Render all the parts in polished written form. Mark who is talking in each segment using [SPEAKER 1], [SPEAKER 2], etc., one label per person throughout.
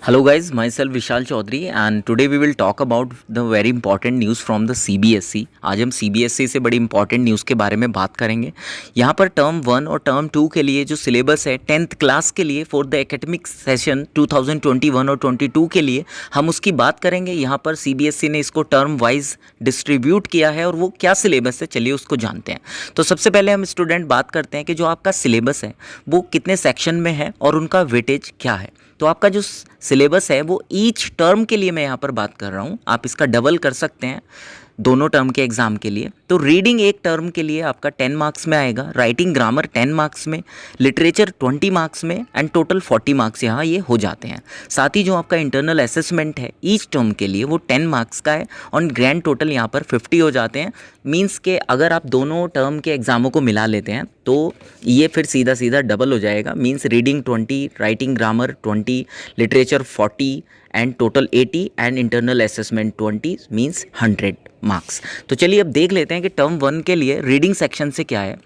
[SPEAKER 1] Hello guys, myself Vishal Chaudhary and today we will talk about the very important news from the CBSE। आज हम CBSE से बड़ी important news के बारे में बात करेंगे। यहाँ पर टर्म 1 और टर्म 2 के लिए जो सिलेबस है 10th क्लास के लिए फॉर द एकेडमिक सेशन 2021 और 22 के लिए हम उसकी बात करेंगे। यहाँ पर CBSE ने इसको टर्म वाइज डिस्ट्रीब्यूट किया है और वो क्या सिलेबस है चलिए उसको जानते हैं। तो सबसे पहले हम स्टूडेंट बात करते हैं कि जो आपका सिलेबस है वो कितने सेक्शन में है और उनका वेटेज क्या है। तो आपका जो सिलेबस है वो ईच टर्म के लिए मैं यहाँ पर बात कर रहा हूँ, आप इसका डबल कर सकते हैं दोनों टर्म के एग्जाम के लिए। तो रीडिंग एक टर्म के लिए आपका 10 मार्क्स में आएगा, राइटिंग ग्रामर 10 मार्क्स में, लिटरेचर 20 मार्क्स में एंड टोटल 40 मार्क्स यहाँ ये हो जाते हैं। साथ ही जो आपका इंटरनल असेसमेंट है ईच टर्म के लिए वो 10 मार्क्स का है और ग्रैंड टोटल यहाँ पर 50 हो जाते हैं। मींस के अगर आप दोनों टर्म के एग्जामों को मिला लेते हैं तो ये फिर सीधा सीधा डबल हो जाएगा। Means reading 20, writing grammar 20, literature 40 and total 80 and internal assessment 20 means 100 marks. तो चलिए अब देख लेते हैं कि टर्म 1 के लिए रीडिंग सेक्शन से क्या है।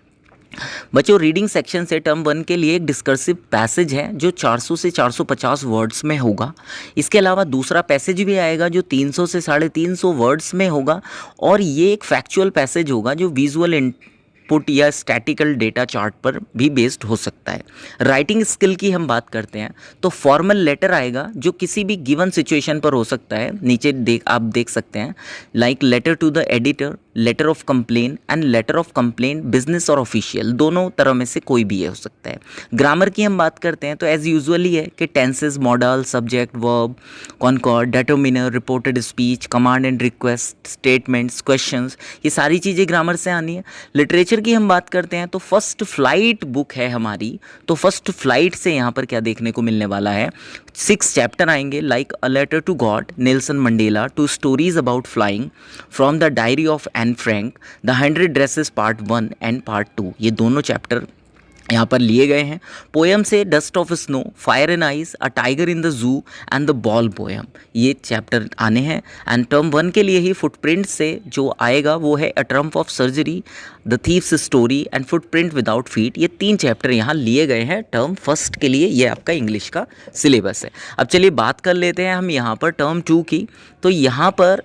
[SPEAKER 1] बच्चों रीडिंग सेक्शन से टर्म 1 के लिए एक डिस्कर्सिव पैसेज है जो 400 से 450 वर्ड्स में होगा। इसके अलावा दूसरा पैसेज भी आएगा जो 300 से 350 वर्ड्स में होगा और ये एक फैक्चुअल पैसेज होगा जो विजुअल इनपुट या स्टैटिकल डेटा चार्ट पर भी बेस्ड हो सकता है। राइटिंग स्किल की हम बात करते हैं तो फॉर्मल लेटर आएगा जो किसी भी गिवन सिचुएशन पर हो सकता है। नीचे आप देख सकते हैं like letter to the editor, letter of complain and letter of complain business और ऑफिशियल, दोनों तरह में से कोई भी हो सकता है। ग्रामर की हम बात करते हैं तो एज यूजुअली है कि tenses, modal, subject, verb, concord, determiner, reported speech, command and request, statements, questions, ये सारी चीज़ें ग्रामर से आनी है। लिटरेचर की हम बात करते हैं तो फर्स्ट फ्लाइट बुक है हमारी, तो फर्स्ट फ्लाइट से यहाँ पर क्या देखने को मिलने वाला है, 6 चैप्टर आएंगे like a letter to God, Nelson Mandela, 2 stories about flying, from the diary of Anne Frank, the 100 dresses part 1 and part 2, ये दोनों चैप्टर यहाँ पर लिए गए हैं। पोएम से dust of snow, fire and ice, a tiger in the zoo and the ball poem, ये chapter आने हैं। एंड टर्म 1 के लिए ही फुटप्रिंट से जो आएगा वो है a triumph of surgery, the thieves story and footprint without feet, ये 3 चैप्टर यहाँ लिए गए हैं टर्म फर्स्ट के लिए। ये आपका इंग्लिश का सिलेबस है। अब चलिए बात कर लेते हैं हम यहाँ पर टर्म 2 की। तो यहाँ पर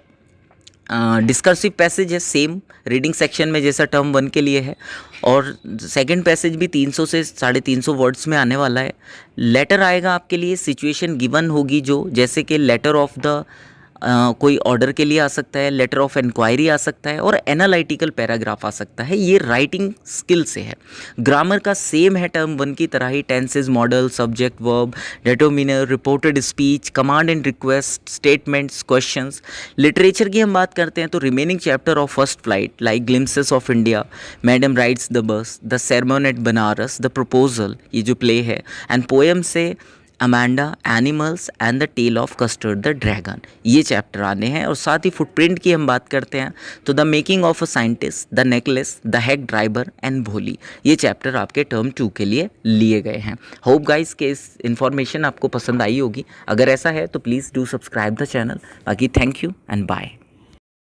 [SPEAKER 1] डिस्कर्सिव पैसेज है सेम रीडिंग सेक्शन में जैसा टर्म 1 के लिए है और सेकंड पैसेज भी 300 से 350 वर्ड्स में आने वाला है। लेटर आएगा आपके लिए, सिचुएशन गिवन होगी जो, जैसे कि लेटर ऑफ द कोई ऑर्डर के लिए आ सकता है, लेटर ऑफ इंक्वायरी आ सकता है और एनालिटिकल पैराग्राफ आ सकता है। ये राइटिंग स्किल से है। ग्रामर का सेम है टर्म 1 की तरह ही, tenses, modal, subject, verb, determiner, reported speech, command and request, statements, questions. Literature की हम बात करते हैं तो remaining chapter of first flight like glimpses of India, madam rides the bus, the sermon at Banaras, the proposal, ये जो play है। And poem से Amanda, animals and the tale of custard the dragon, ये चैप्टर आने हैं। और साथ ही footprint की हम बात करते हैं तो the making of a scientist, the necklace, the hack driver and भोली, ये चैप्टर आपके टर्म 2 के लिए लिए गए हैं। होप गाइस के इस इन्फॉर्मेशन आपको पसंद आई होगी। अगर ऐसा है तो please do subscribe the channel. बाकी थैंक यू एंड बाय।